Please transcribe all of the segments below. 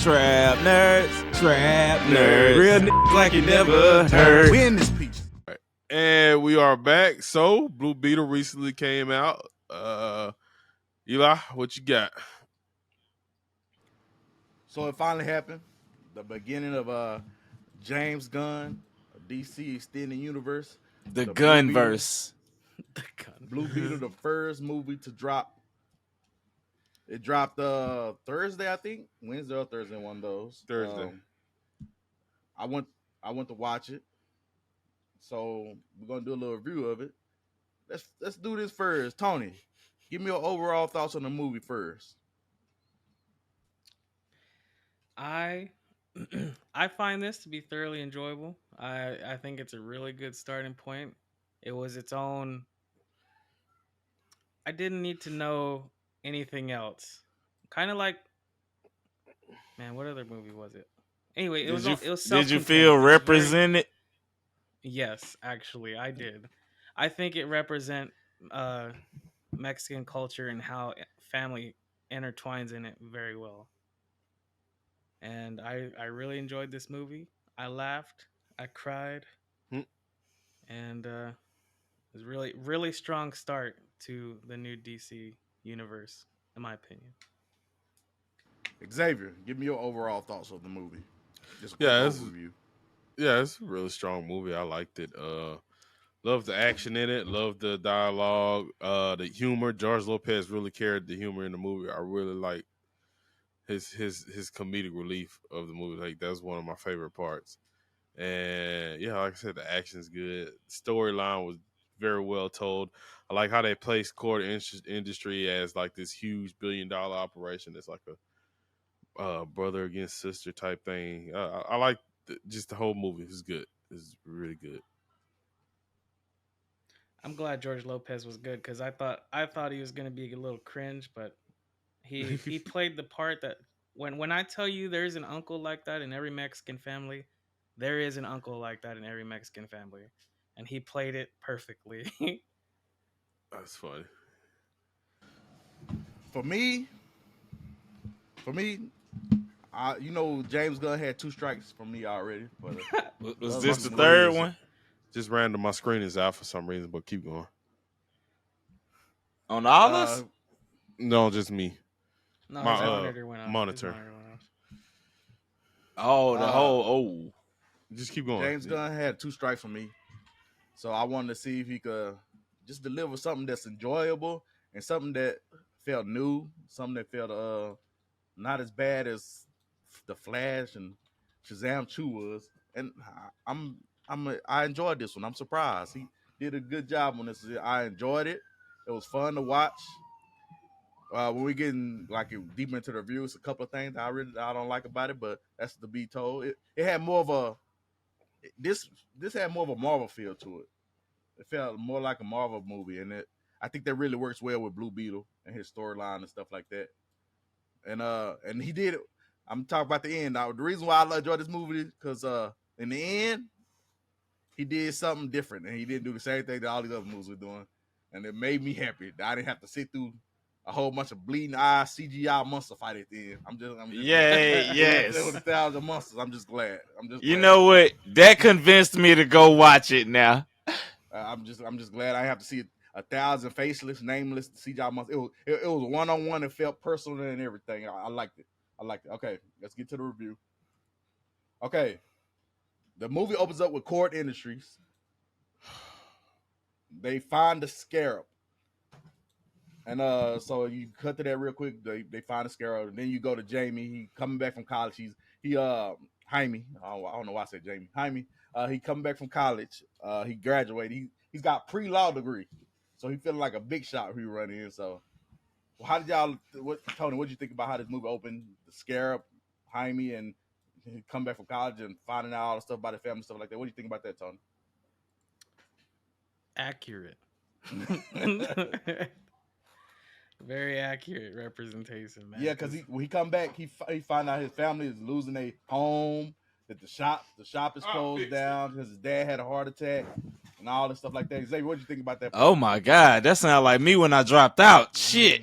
Trap nerds. Real niggas like you never heard. We in this piece. And we are back. So, Blue Beetle recently came out. Eli, what you got? So it finally happened. The beginning of James Gunn, DC Extended Universe. The Blue Gunverse. Blue Beetle, the first movie to drop. It dropped Thursday, I think. Wednesday or Thursday, one of those. Thursday. I went to watch it. So we're gonna do a little review of it. Let's do this first. Tony, give me your overall thoughts on the movie first. I find this to be thoroughly enjoyable. I think it's a really good starting point. It was its own. I didn't need to know anything else. Kind of like, man, what other movie was it? Anyway, it was Did you self-contained. feel It was very- represented? Yes, actually, I did. I think it represent Mexican culture and how family intertwines in it very well. And I really enjoyed this movie. I laughed, I cried, and it was really strong start to the new DC universe, in my opinion. Xavier, give me your overall thoughts of the movie. Just a quick Yeah, overview. Yeah, it's a really strong movie. I liked it. Love the action in it. Love the dialogue. The humor. George Lopez really carried the humor in the movie. I really like his comedic relief of the movie. Like that's one of my favorite parts. And yeah, like I said, the action's good. The storyline was very well told. I like how they placed court industry as like this huge billion-dollar operation. It's like a brother against sister type thing. I like just the whole movie. It's good. It's really good. I'm glad George Lopez was good because I thought he was gonna be a little cringe, but he played the part that when I tell you there's an uncle like that in every Mexican family, there is an uncle like that in every Mexican family, and he played it perfectly. That's funny. For me, James Gunn had 2 strikes from me already. But Was this the third one? Just random. My screen is out for some reason, but keep going. On all us? No, just me. No, My, his monitor went off. monitor. Oh, the whole Just keep going. James Gunn had 2 strikes from me, so I wanted to see if he could just deliver something that's enjoyable and something that felt new, something that felt not as bad as the Flash and Shazam 2 was. And I enjoyed this one. I'm surprised he did a good job on this. I enjoyed it. It was fun to watch. When we getting like deep into the reviews, a couple of things I don't like about it, but that's to be told. It had more of a this had more of a Marvel feel to it. It felt more like a Marvel movie, and I think that really works well with Blue Beetle and his storyline and stuff like that. And he did it. I'm talking about the end now. The reason why I enjoyed this movie is because in the end, he did something different, and he didn't do the same thing that all these other movies were doing, and it made me happy that I didn't have to sit through a whole bunch of bleeding eye CGI monster fight at the end. I'm just yes. There was 1,000 monsters. I'm just glad. You know what? That convinced me to go watch it now. I'm just glad I have to see 1,000 faceless, nameless CGI monsters. It was one-on-one. It felt personal and everything. I liked it. Okay, let's get to the review. Okay, the movie opens up with Court Industries. They find the scarab. And so you cut to that real quick. They find a scarab, and then you go to Jamie. He coming back from college. Jaime. I don't know why I said Jamie. Jaime. He coming back from college. He graduated. He's got pre-law degree, so he feeling like a big shot. He run in. So, how did Tony? What did you think about how this movie opened? The scarab, Jaime, and he come back from college and finding out all the stuff about his family, stuff like that. What do you think about that, Tony? Accurate. Very accurate representation, man. Yeah, because when he come back, he find out his family is losing their home, that the shop is closed down because his dad had a heart attack and all this stuff like that. Xavier, what do you think about that? Oh my God, that sounds like me when I dropped out. Shit.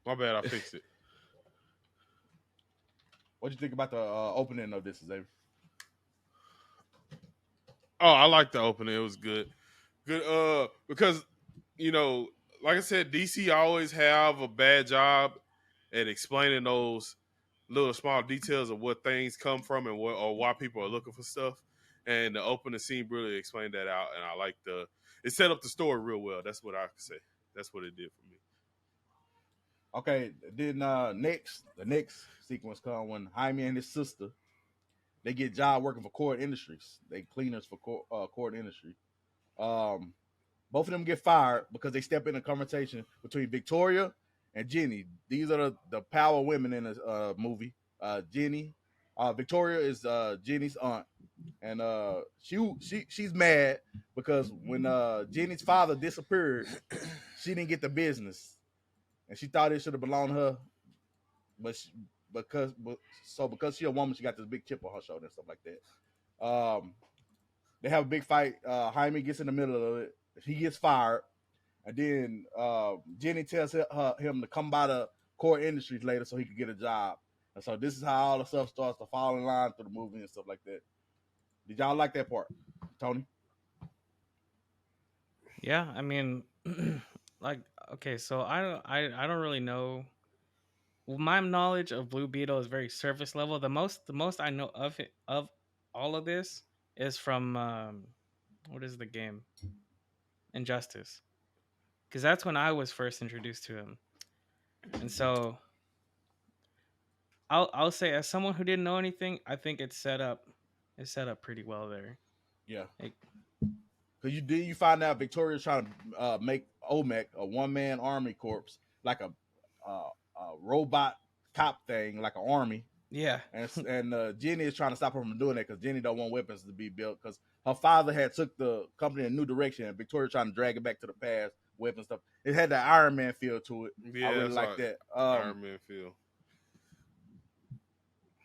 My bad, I fixed it. What you think about the opening of this, Xavier? Oh, I like the opening. It was good. Good because you know, like I said, DC always have a bad job at explaining those little small details of what things come from and what or why people are looking for stuff. And the opening scene really explained that out, and I like it set up the story real well. That's what I could say. That's what it did for me. Okay, then the next sequence come when Jaime and his sister they get job working for Cord Industries. They cleaners for Cord Industry. Um, Both of them get fired because they step in a conversation between Victoria and Jenny. These are the power women in the movie. Victoria is Jenny's aunt, and she's mad because when Jenny's father disappeared, she didn't get the business, and she thought it should have belonged to her, but because she's a woman, she got this big chip on her shoulder and stuff like that. They have a big fight. Jaime gets in the middle of it. He gets fired. And then Jenny tells him to come by the Core Industries later so he could get a job. And so this is how all the stuff starts to fall in line through the movie and stuff like that. Did y'all like that part, Tony? Yeah, I mean, like, okay, so I don't really know. Well, my knowledge of Blue Beetle is very surface level. The most I know of it of all of this is from what is the game Injustice, because that's when I was first introduced to him. And so I'll say, as someone who didn't know anything, I think it's set up pretty well there. Yeah. Like, Because you find out Victoria's trying to make OMEC a one-man army corps, like a robot cop thing, like an army. yeah, And Jenny is trying to stop her from doing that because Jenny don't want weapons to be built because her father had took the company in a new direction and Victoria trying to drag it back to the past, weapon stuff. It had the Iron Man feel to it. Yeah, I really like that. Iron Man feel.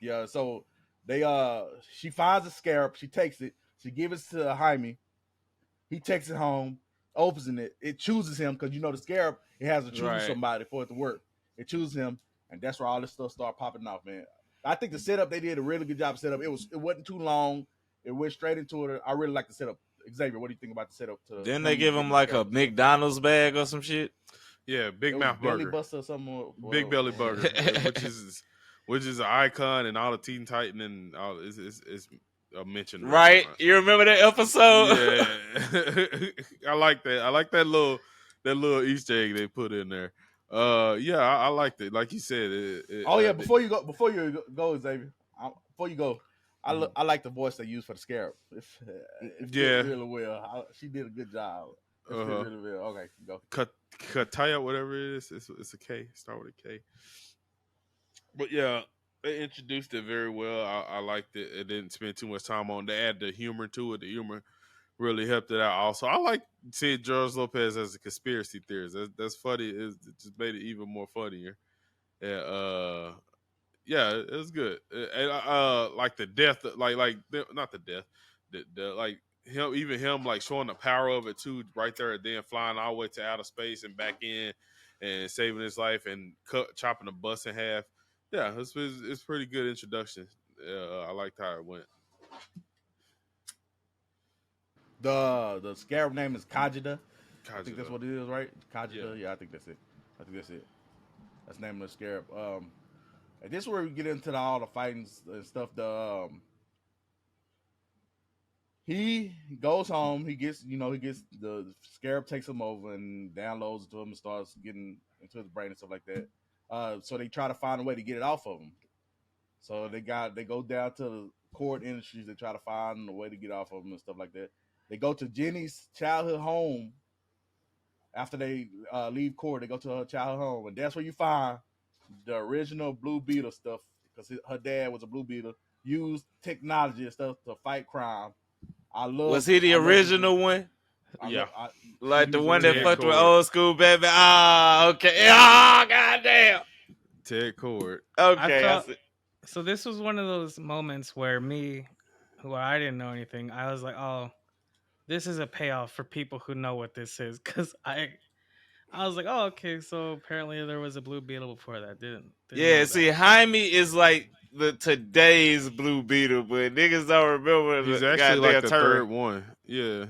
Yeah, so she finds a scarab, she takes it, she gives it to Jaime. He takes it home, opens it, it chooses him because the scarab it has to choose Right. somebody for it to work. It chooses him, and that's where all this stuff started popping off, man. I think the setup they did a really good job of setup. It wasn't too long. It went straight into it. I really like the setup. Xavier, what do you think about the setup? Didn't they give him like a McDonald's bag or some shit? Yeah, Big It Mouth was Belly Burger. Buster or something? Big Belly Burger, which is an icon, and all the Teen Titan and all is a mentioned. Right? You remember that episode? Yeah, I like that. I like that little Easter egg they put in there. Yeah, I liked it. Like you said. Before you go, Xavier. Before you go, I like the voice they use for the scarab. It fit really well. She did a good job. It fit really well. Okay, go. Kataya, whatever it is, it's a K. Start with a K. But yeah, they introduced it very well. I liked it. It didn't spend too much time on. They add the humor to it. The humor really helped it out. Also, I like seeing George Lopez as a conspiracy theorist. That's funny. It just made it even more funnier. Yeah, it was good. And like the death, not the death, the like him like showing the power of it too, right there, and then flying all the way to outer space and back in, and saving his life and chopping the bus in half. Yeah, it's pretty good introduction. I liked how it went. The scarab name is Kajida. I think Kajida. that's what it is, right? Kajida. Yeah. Yeah, I think that's it. That's the name of the scarab. And this is where we get into all the fighting and stuff. He goes home. He gets the scarab takes him over and downloads it to him and starts getting into his brain and stuff like that. So they try to find a way to get it off of him. So they go down to the Cord Industries. They try to find a way to get off of him and stuff like that. They go to Jenny's childhood home. After they leave Cord, they go to her childhood home, and that's where you find the original Blue Beetle stuff, because her dad was a Blue Beetle, used technology and stuff to fight crime. Was he the original one? Yeah. Like the one that Ted fucked with Cord. old school baby? Ah, okay. Ah, goddamn. Ted Cord. Okay. I see. So this was one of those moments where I didn't know anything, I was like, oh, this is a payoff for people who know what this is, because I was like, oh, okay, so apparently there was a Blue Beetle before that. Didn't Yeah, know see, that. Jaime is like the today's Blue Beetle, but niggas don't remember He's the actually goddamn like the turn. third one. Yeah.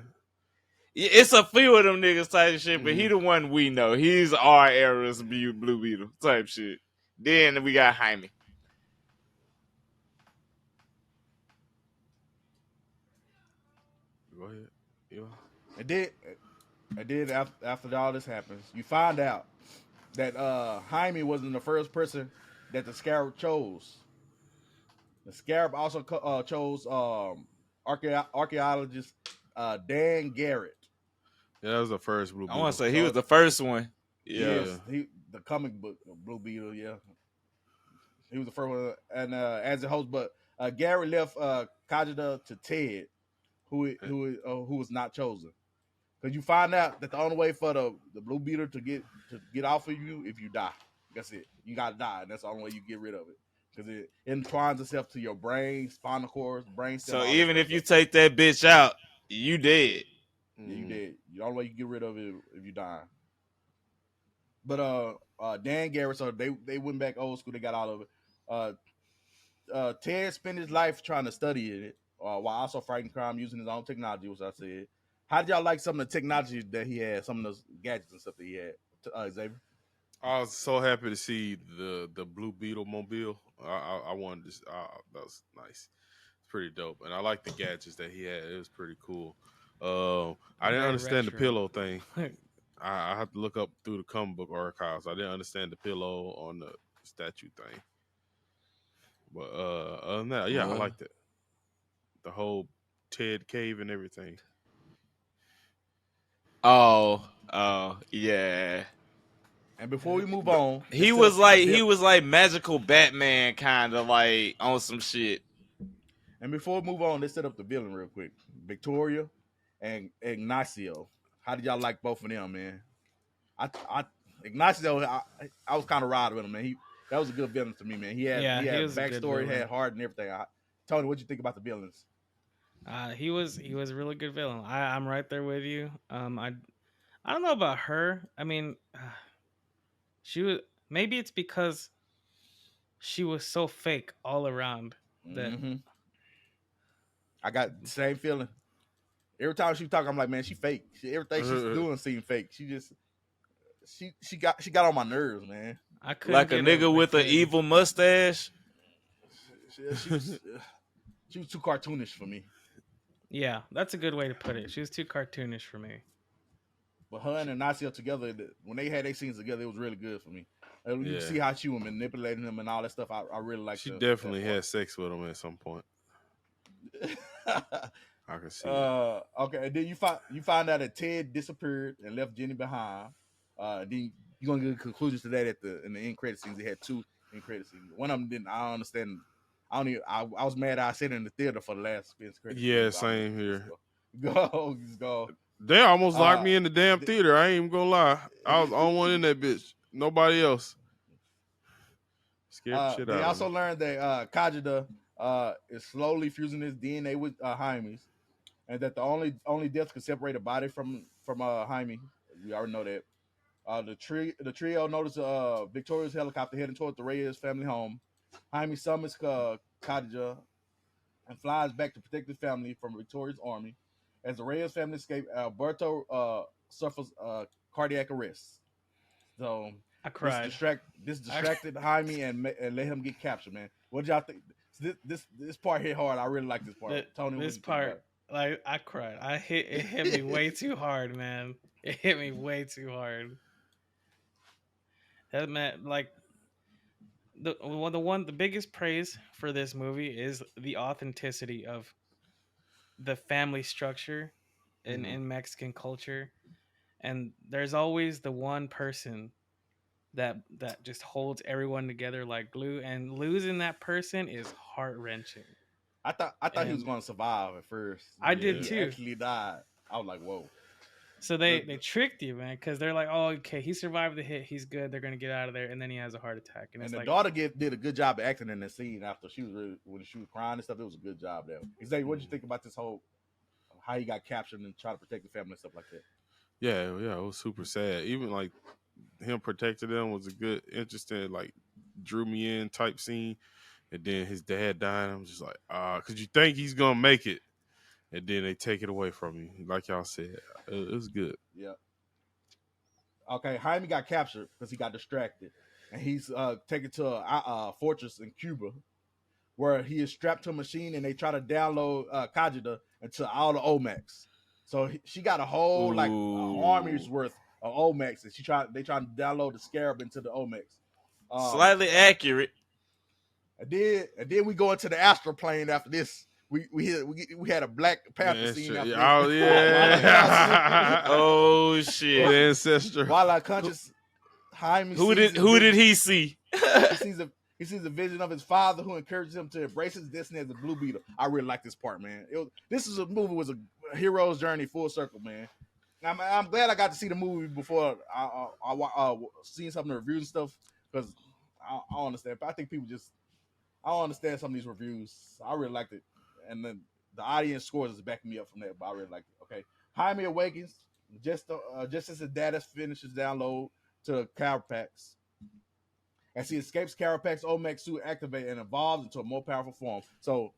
It's a few of them niggas type shit, but he Mhm. the one we know. He's our era's Blue Beetle type shit. Then we got Jaime. Go ahead. Yeah. And then after all this happens, you find out that Jaime wasn't the first person that the Scarab chose. The Scarab also chose archaeologist Dan Garrett. Yeah, that was the first Blue I want to Beetle. say he was the first one. Yeah. Yes, the comic book Blue Beetle. Yeah, he was the first one, and as a host, but Garrett left Kajida to Ted, who was not chosen. Because you find out that the only way for the Blue Beetle to get off of you if you die. That's it. You gotta die, and that's the only way you get rid of it. Because it entwines itself to your brain, spinal cord, brain stem. So even if you take that bitch out, you dead. Yeah, you dead. The only way you can get rid of it if you die. But Dan Garrett, so they went back old school. They got all of it. Ted spent his life trying to study it while also fighting crime using his own technology, which I said. How did y'all like some of the technology that he had, some of those gadgets and stuff that he had, Xavier? I was so happy to see the Blue Beetle mobile. I wanted this. That was nice. It's pretty dope, and I like the gadgets that he had. It was pretty cool. I didn't Very understand the retro. pillow thing. I had to look up through the comic book archives. I didn't understand the pillow on the statue thing. But other than that, yeah, I liked it. The whole Ted cave and everything. Oh, yeah. And before we move on, He was like magical Batman kind of like on some shit. And before we move on, let's set up the villain real quick. Victoria and Ignacio. How did y'all like both of them, man? Ignacio, I was kind of riding with him, man. That was a good villain to me, man. He had was a good backstory, villain. had heart and everything. Tony, what you think about the villains? He was a really good villain. I'm right there with you. I don't know about her. I mean, she was, maybe it's because she was so fake all around that I got the same feeling. Every time she talk, I'm like, man, she fake. Everything she's doing seems fake. She got on my nerves, man. I couldn't Like a get nigga her with an kid. evil mustache. She was too cartoonish for me. Yeah, that's a good way to put it. She was too cartoonish for me. But her and Ignacio together, when they had their scenes together, it was really good for me. You see how she was manipulating him and all that stuff. I really like. She definitely had sex with him at some point. I can see. Okay, and then you find out that Ted disappeared and left Jenny behind. Then you're gonna get conclusions to that in the end credit scenes. They had two end credit scenes. One of them didn't. I don't understand. I was mad. I sat in the theater for the last credit. Yeah, same here. Just go. They almost locked me in the damn theater. I ain't even gonna lie. I was the only one in that bitch. Nobody else. Scared the shit out of me. They also learned that Kajida is slowly fusing his DNA with Jaime's, and that the only death could separate a body from Jaime. We already know that. The trio noticed Victoria's helicopter heading toward the Reyes family home. Jaime summons Khadija and flies back to protect the family from Victoria's army. As the Reyes family escape, Alberto suffers cardiac arrest. So I cried. This distracted Jaime and let him get captured, man. What did y'all think? This part hit hard. I really like this part. Tony, this part, like, I cried. It hit me way too hard, man. It hit me way too hard. That meant, like, the biggest praise for this movie is the authenticity of the family structure in Mexican culture, and there's always the one person that just holds everyone together like glue, and losing that person is heart-wrenching. I thought he was going to survive at first. I did too. He actually died. I was like, whoa. So they tricked you, man, because they're like, oh, okay, he survived the hit, he's good, they're gonna get out of there, and then he has a heart attack. And the like, daughter did a good job of acting in the scene after when she was crying and stuff. It was a good job there. Xavier, what did you think about this whole how he got captured and try to protect the family and stuff like that? Yeah, it was super sad. Even like him protecting them was a good, interesting, like drew me in type scene. and then his dad dying. I'm just like, cause you think he's gonna make it, and then they take it away from you. Like y'all said, it was good. Yeah. Okay, Jaime got captured because he got distracted, and he's taken to a fortress in Cuba, where he is strapped to a machine, and they try to download Kajita into all the Omax. So she got a whole like army's worth of Omax, and they trying to download the Scarab into the Omax. Slightly accurate. And then we go into the astral plane after this. We had a Black Panther scene after this. Oh yeah. Oh shit. The ancestor. While our conscious Jaime Who did he see? he sees a vision of his father who encourages him to embrace his destiny as a Blue Beetle. I really like this part, man. This is a movie was a hero's journey full circle, man. I'm glad I got to see the movie before I seen some of the reviews and stuff, because I don't understand. But I think people I don't understand some of these reviews. I really liked it, and then the audience scores is backing me up from that. But I really liked it. Okay, Jaime awakens just as his dad finishes download to Carapax. As he escapes, Carapax Omax suit activate and evolves into a more powerful form. So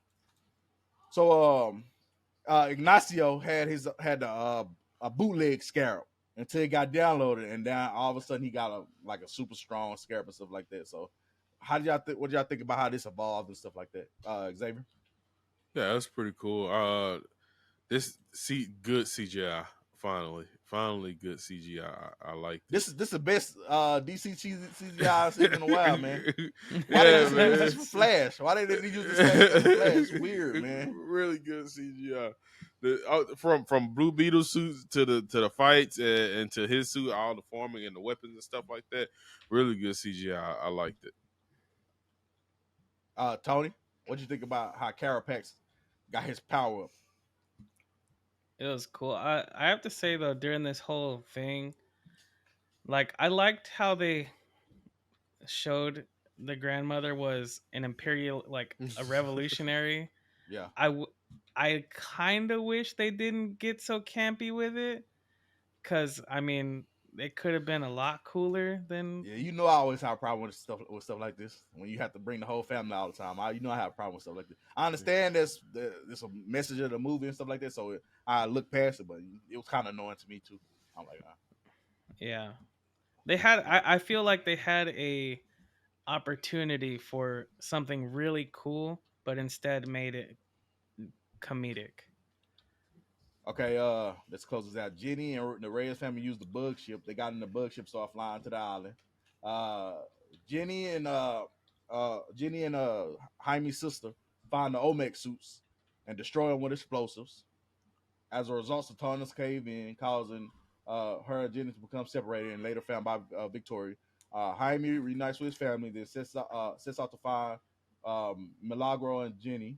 Ignacio had a bootleg Scarab until it got downloaded, and then all of a sudden he got a super strong Scarab and stuff like that. So what did y'all think about how this evolved and stuff like that, Xavier? Yeah, that's pretty cool. Good CGI. Finally good CGI. I like this is the best DC CGI I've seen in a while, man. Why did they use this for Flash? Why didn't they use this for Flash? It's weird, man. Really good CGI. From Blue Beetle suits to the fights and to his suit, all the forming and the weapons and stuff like that. Really good CGI. I liked it. Tony, what'd you think about how Carapax got his power up? It was cool. I have to say though, during this whole thing, like I liked how they showed the grandmother was an imperial, like a revolutionary. Yeah. I kind of wish they didn't get so campy with it, because I mean it could have been a lot cooler than. Yeah, I always have a problem with stuff like this when you have to bring the whole family all the time. I have a problem with stuff like this. I understand there's a message of the movie and stuff like that, so I look past it, but it was kind of annoying to me too. I'm like, Yeah, they had. I feel like they had a opportunity for something really cool, but instead made it comedic. Okay, let's close this out. Jenny and the Reyes family used the bug ship. They got in the bug ship, started flying to the island. Jenny and Jaime's sister find the Omex suits and destroy them with explosives. As a result, Saturnus cave in, causing her and Jenny to become separated and later found by Victoria. Jaime reunites with his family, then sets out to find Milagro and Jenny.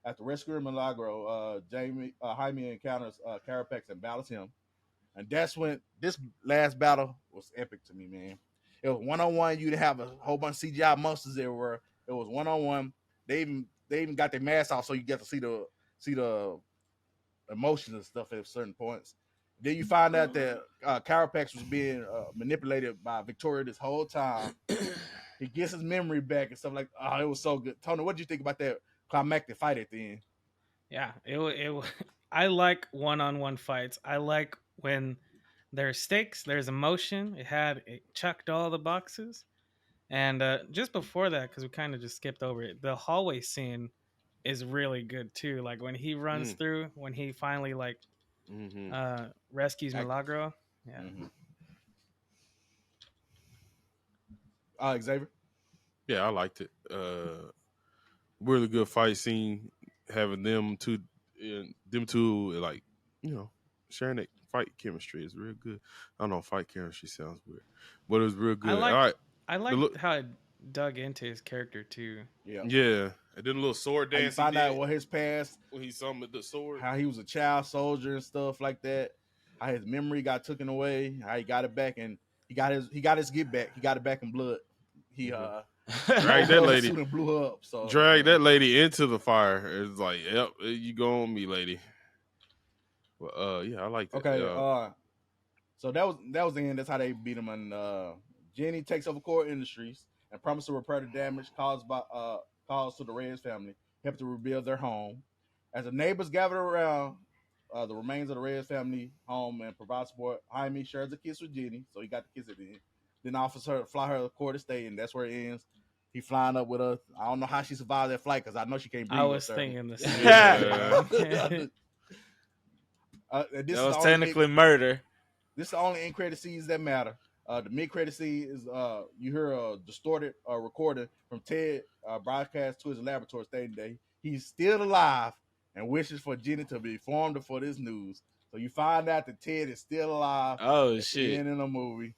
After rescuing Milagro, Jaime encounters Carapax and battles him. And that's when this last battle was epic to me, man. It was one-on-one. You'd have a whole bunch of CGI monsters everywhere. It was one-on-one. They even got their masks off so you get to see the emotions and stuff at certain points. Then you find out that Carapax was being manipulated by Victoria this whole time. He gets his memory back and stuff like. Oh, it was so good. Tony, what did you think about that climactic fight at the end? Yeah, it I like one-on-one fights. I like when there's stakes, there's emotion. It checked all the boxes. And just before that, because we kind of just skipped over it, the hallway scene is really good too. Like when he runs through, when he finally rescues Milagro. Yeah. Xavier? Yeah, I liked it. Really good fight scene. Having them two like, sharing that fight chemistry is real good. I don't know, fight chemistry sounds weird, but it was real good. I liked how it dug into his character too. Yeah. And then a little sword dance. Find out what his past, when he summoned the sword, how he was a child soldier and stuff like that. How his memory got taken away. How he got it back, and he got his get back. He got it back in blood. He dragged that lady, and blew her up. So dragged that lady into the fire. It's like, yep, you go on me, lady. Well, yeah, I like that. Okay, so that was the end. That's how they beat him. And Jenny takes over Core Industries and promises to repair the damage caused calls to the Reyes family, help to rebuild their home. As the neighbors gather around the remains of the Reyes family home and provide support, Jaime shares a kiss with Jenny, so he got the kiss at the end. Then offers her to fly her to court to stay, and that's where it ends. He flying up with her. I don't know how she survived that flight because I know she can't breathe. I was up there. thinking the same. Yeah. thing. This That is was the only technically murder. this is the only end credit scenes that matter. The mid credit scene is you hear a distorted recording from Ted broadcast to his laboratory stating that he's still alive and wishes for Jenny to be informed for this news. So you find out that Ted is still alive Oh at the shit. end of the movie.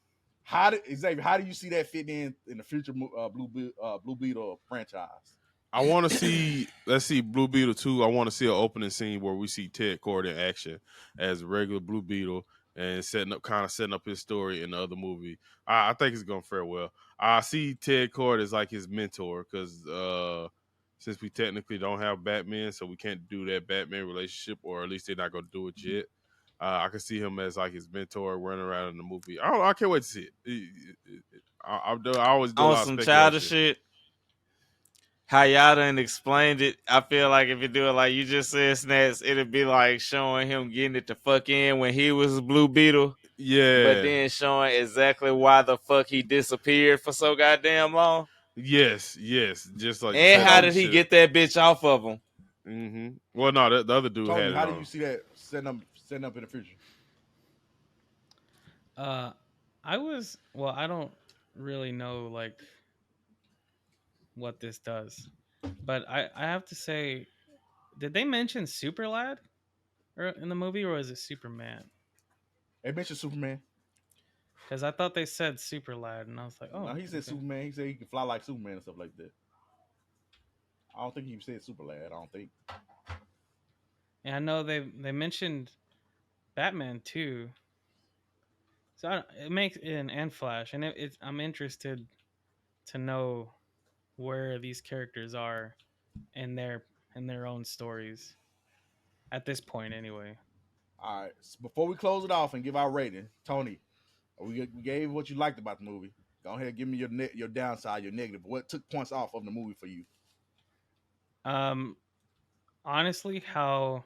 Xavier, how do you see that fitting in the future Blue Beetle franchise? I want to see. Let's see Blue Beetle 2. I want to see an opening scene where we see Ted Cord in action as a regular Blue Beetle and setting up his story in the other movie. I think it's gonna fare well. I see Ted Cord as like his mentor because since we technically don't have Batman, so we can't do that Batman relationship, or at least they're not gonna do it yet. I can see him as like his mentor running around in the movie. I can't wait to see it. I always do a On lot of some speculation. childish shit. How y'all done explained it, I feel like if you do it like you just said, Snacks, it'd be like showing him getting it the fuck in when he was Blue Beetle, Yeah, but then showing exactly why the fuck he disappeared for so goddamn long. yes, just like And how setting did he shit. get that bitch off of him? Mm-hmm. Well, no, the other dude had Tony, it how on. do you see that setting up in the future? I don't really know like what this does, but I have to say, did they mention Super Lad in the movie, or is it Superman? They mentioned Superman. Because I thought they said Super Lad, and I was like, oh, No, he said okay. Superman. He said he can fly like Superman and stuff like that. I don't think he said Super Lad. I don't think. And I know they mentioned Batman too, so it makes it and Flash, and I'm interested to know where these characters are in their own stories at this point, anyway. All right. So before we close it off and give our rating, Tony, we gave what you liked about the movie. Go ahead and give me your downside, your negative. What took points off of the movie for you? Honestly, how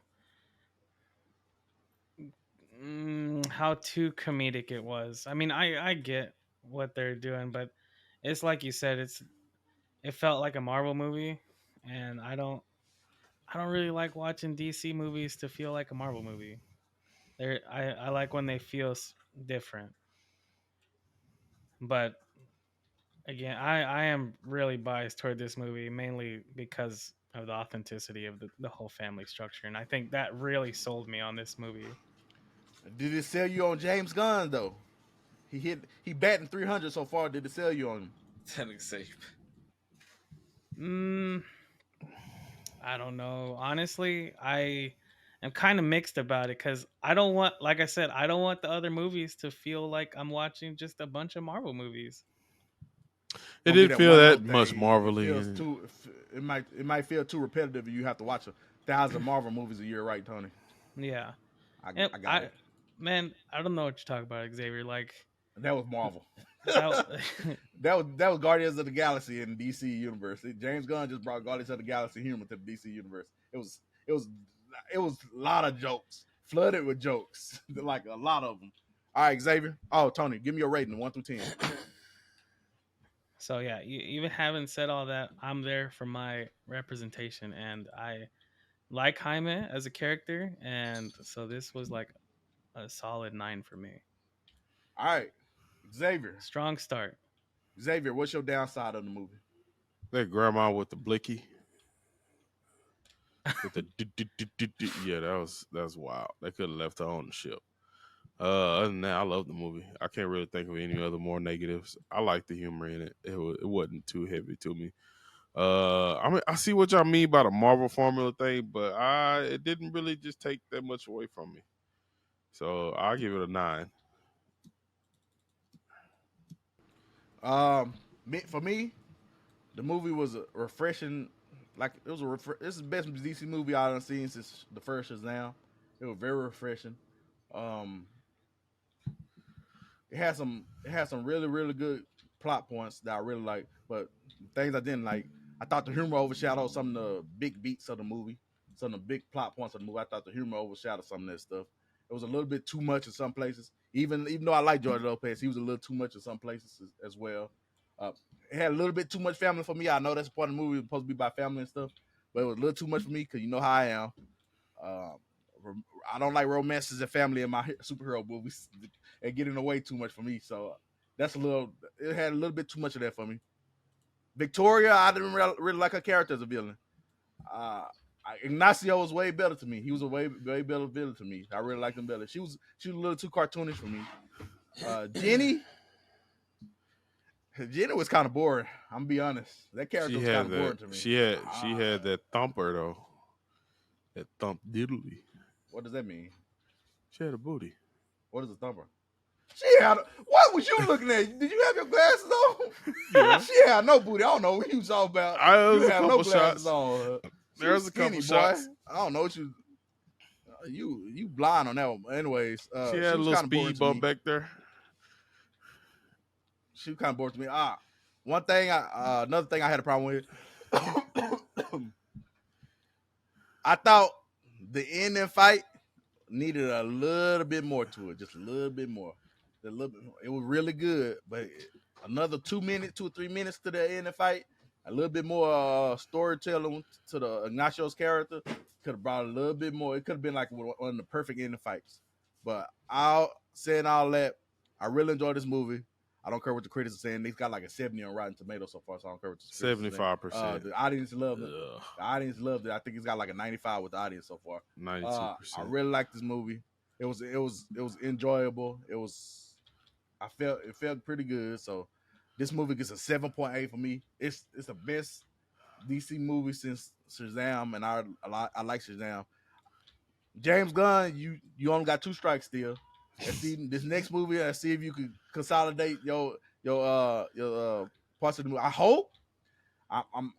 too comedic it was. I mean, I get what they're doing, but it's like you said, it felt like a Marvel movie, and I don't really like watching DC movies to feel like a Marvel movie. I like when they feel different. But again, I am really biased toward this movie mainly because of the authenticity of the whole family structure, and I think that really sold me on this movie. Did it sell you on James Gunn though? He batting 300 so far. Did it sell you on him? I don't know. Honestly, I am kind of mixed about it because I don't want, like I said, I don't want the other movies to feel like I'm watching just a bunch of Marvel movies. It Gonna be didn't that feel one that note much thing. marvelly. It feels too. It might feel too repetitive. If you have to watch 1,000 Marvel movies a year, right, Tony? Yeah. I And got it. man, I don't know what you're talking about, Xavier. Like That was Marvel. that, that was Guardians of the Galaxy in the DC universe. James Gunn just brought Guardians of the Galaxy humor to the DC universe. It was a lot of jokes, flooded with jokes, like a lot of them. All right, Xavier. Oh, Tony, give me your rating 1 through 10. so yeah, even having said all that, I'm there for my representation, and I like Jaime as a character, and so this was like a solid 9 for me. All right, Xavier. Strong start. Xavier, what's your downside of the movie? That grandma with the blicky, with the yeah, that was wild. They could have left her on the ship. Other than that, I love the movie. I can't really think of any other more negatives. I like the humor in it. It wasn't too heavy to me. I mean, I see what y'all mean by the Marvel formula thing, but it didn't really just take that much away from me. So I'll give it a 9. For me, the movie was a refreshing. Like it was this is the best DC movie I've seen since the first Shazam. It was very refreshing. Um, it had some really really good plot points that I really like, but things I didn't like. I thought the humor overshadowed some of the big beats of the movie, some of the big plot points of the movie. I thought the humor overshadowed some of that stuff. It was a little bit too much in some places. Even though I like George Lopez, he was a little too much in some places as well. It had a little bit too much family for me. I know that's part of the movie. It's supposed to be about family and stuff, but it was a little too much for me because you know how I am. I don't like romances and family in my superhero movies and getting away too much for me. So it had a little bit too much of that for me. Victoria, I didn't really like her character as a villain. Ignacio was way better to me. He was a way better villain to me. I really liked him better. She was a little too cartoonish for me. Jenny was kind of boring. I'm gonna be honest. That character was kind of boring to me. She had that thumper though. That thump diddly. What does that mean? She had a booty. What is a thumper? What was you looking at? Did you have your glasses on? Yeah. She had no booty. I don't know what you was talking about. You have no glasses on. There was a couple shots. I don't know what you blind on that one. Anyways, she had a little speed bump back there. She was kind of bored to me. Another thing I had a problem with. I thought the ending fight needed a little bit more to it, just a little bit more. It was really good, but another 2 or 3 minutes to the ending fight, a little bit more storytelling to the Ignacio's character could have brought a little bit more. It could have been like one of the perfect ending fights. But saying all that, I really enjoyed this movie. I don't care what the critics are saying. They got like a 70 on Rotten Tomatoes so far, so I don't care what the critics 75%. the audience loved it. The audience loved it. I think it's got like a 95 with the audience so far. 92%. I really like this movie. It was enjoyable. It felt pretty good. So this movie gets a 7.8 for me. It's the best DC movie since Shazam, and I like Shazam. James Gunn, you only got 2 strikes still. Let's see this next movie. Let's see if you can consolidate your parts of the movie. I hope. I'm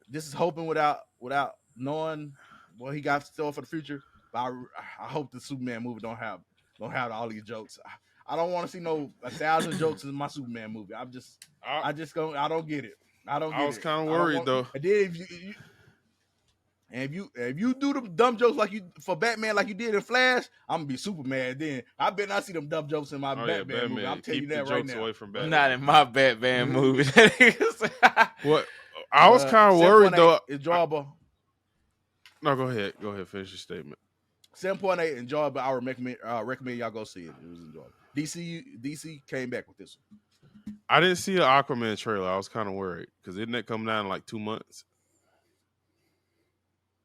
this is hoping without knowing what he got still for the future. But I hope the Superman movie don't have all these jokes. I don't want to see 1,000 jokes in my Superman movie. I don't get it. I was kind of worried though. And then if you do the dumb jokes like you for Batman like you did in Flash, I'm gonna be super mad. Then I better not see them dumb jokes in my Batman movie. I'm telling you that right now. Away from Batman. Not in my Batman movie. What? I was kind of worried though. Enjoyable. No, go ahead. Finish your statement. 7.8 enjoyable. I recommend y'all go see it. It was enjoyable. DC came back with this one. I didn't see an Aquaman trailer. I was kind of worried because isn't that coming out in like 2 months?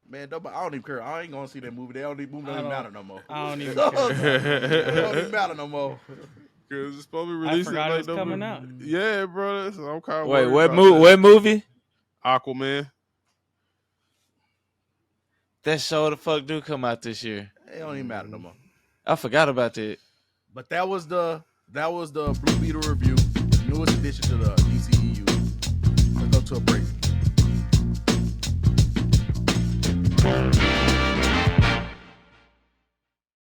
Man, I don't even care. I ain't gonna see that movie. That movie don't even matter no more. I don't even care. It don't even matter no more. Because it's supposed to be released. I forgot it was coming out. Yeah, bro. So I'm kind of Wait, worried. what movie? Aquaman. That show the fuck do come out this year. It don't even matter no more. I forgot about that. But that was the Blue Beetle review, newest addition to the DCEU. Let's go to a break.